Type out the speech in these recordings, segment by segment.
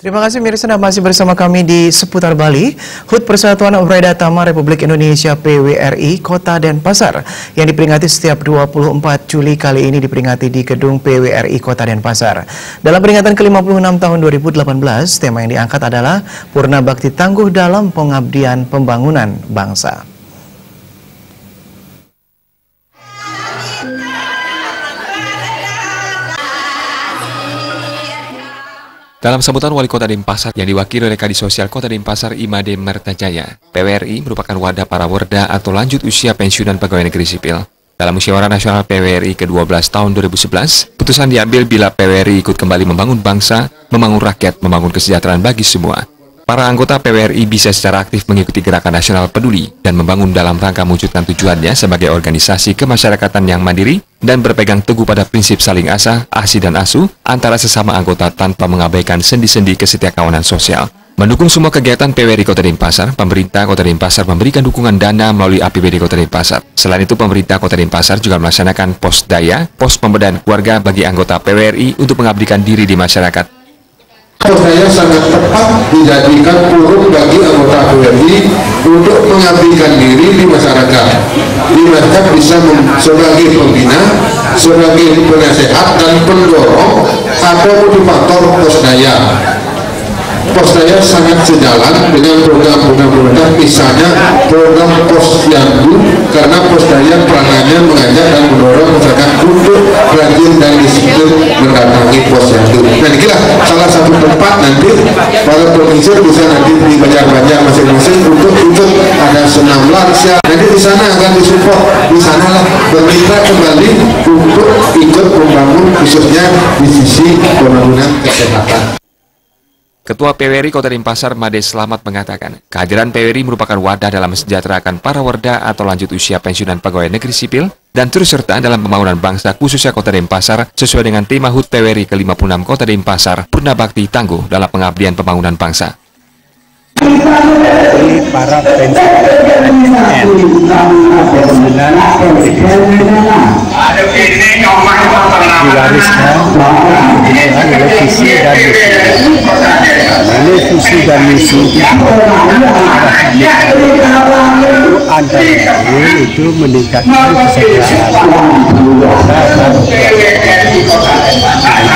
Terima kasih mirsa, Anda masih bersama kami di Seputar Bali. HUT Persatuan Obreda Tama Republik Indonesia PWRI Kota Denpasar yang diperingati setiap 24 Juli kali ini diperingati di Gedung PWRI Kota Denpasar. Dalam peringatan ke-56 tahun 2018, tema yang diangkat adalah Purna Bakti Tangguh dalam Pengabdian Pembangunan Bangsa. Dalam sambutan Wali Kota Denpasar yang diwakili oleh Kadis Sosial Kota Denpasar Imade Mertajaya, PWRI merupakan wadah para werda atau lanjut usia pensiunan pegawai negeri sipil. Dalam Musyawarah Nasional PWRI ke-12 tahun 2011, putusan diambil bila PWRI ikut kembali membangun bangsa, membangun rakyat, membangun kesejahteraan bagi semua. Para anggota PWRI bisa secara aktif mengikuti gerakan nasional peduli dan membangun dalam rangka mewujudkan tujuannya sebagai organisasi kemasyarakatan yang mandiri dan berpegang teguh pada prinsip saling asah, asi dan asuh antara sesama anggota tanpa mengabaikan sendi-sendi kesetiakawanan sosial. Mendukung semua kegiatan PWRI Kota Denpasar, pemerintah Kota Denpasar memberikan dukungan dana melalui APBD Kota Denpasar. Selain itu, pemerintah Kota Denpasar juga melaksanakan pos daya, pos pemberdayaan keluarga bagi anggota PWRI untuk mengabdikan diri di masyarakat. Saya sangat tepat dijadikan forum bagi anggota PWRI untuk mengabdikan diri di masyarakat. Di masyarakat bisa sebagai pembina, sebagai penasehat dan pendorong atau motivator pos daya. Pos daya sangat sejalan dengan program-program pemerintah, misalnya program posyandu, karena pos daya peranannya mengajak dan mendorong masyarakat untuk rajin dan disiplin mendatangi posyandu. Nah, inilah salah satu tempat nanti para pemirsa bisa nanti di Banjar-Banjar masing-masing untuk ikut ada senam lansia. Nanti di sana akan disupport, di sanalah bermitra kembali untuk ikut membangun khususnya di sisi pembangunan kesehatan. Ketua PWRI Kota Denpasar Made Slamet mengatakan, kehadiran PWRI merupakan wadah dalam mensejahterakan para werda atau lanjut usia pensiunan pegawai negeri sipil dan turut serta dalam pembangunan bangsa khususnya Kota Denpasar sesuai dengan tema HUT PWRI ke-56 Kota Denpasar, Purna Bakti Tangguh dalam Pengabdian Pembangunan Bangsa. Para pensiunan diwariskan oleh visi dan misi antara lain itu meningkatkan kesejahteraan itu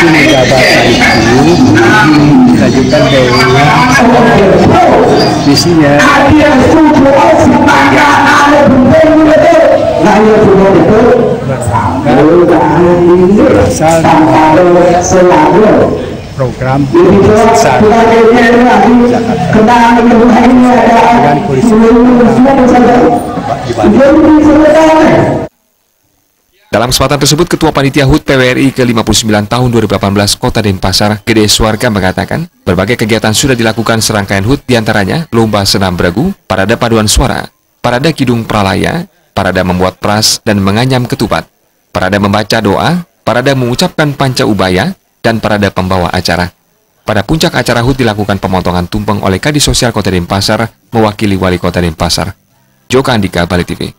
menjabatan itu dilanjutkan dengan visinya berasal dari program dengan polisi Dalam kesempatan tersebut, Ketua Panitia HUT PWRI ke-59 tahun 2018 Kota Denpasar, Gede Suarga mengatakan, berbagai kegiatan sudah dilakukan serangkaian HUT diantaranya lomba senam beregu, parade paduan suara, parade kidung pralaya, parade membuat pras dan menganyam ketupat, parade membaca doa, parade mengucapkan panca ubaya, dan parade pembawa acara. Pada puncak acara HUT dilakukan pemotongan tumpeng oleh Kadis Sosial Kota Denpasar mewakili Wali Kota Denpasar. Joka Andika, Bali TV.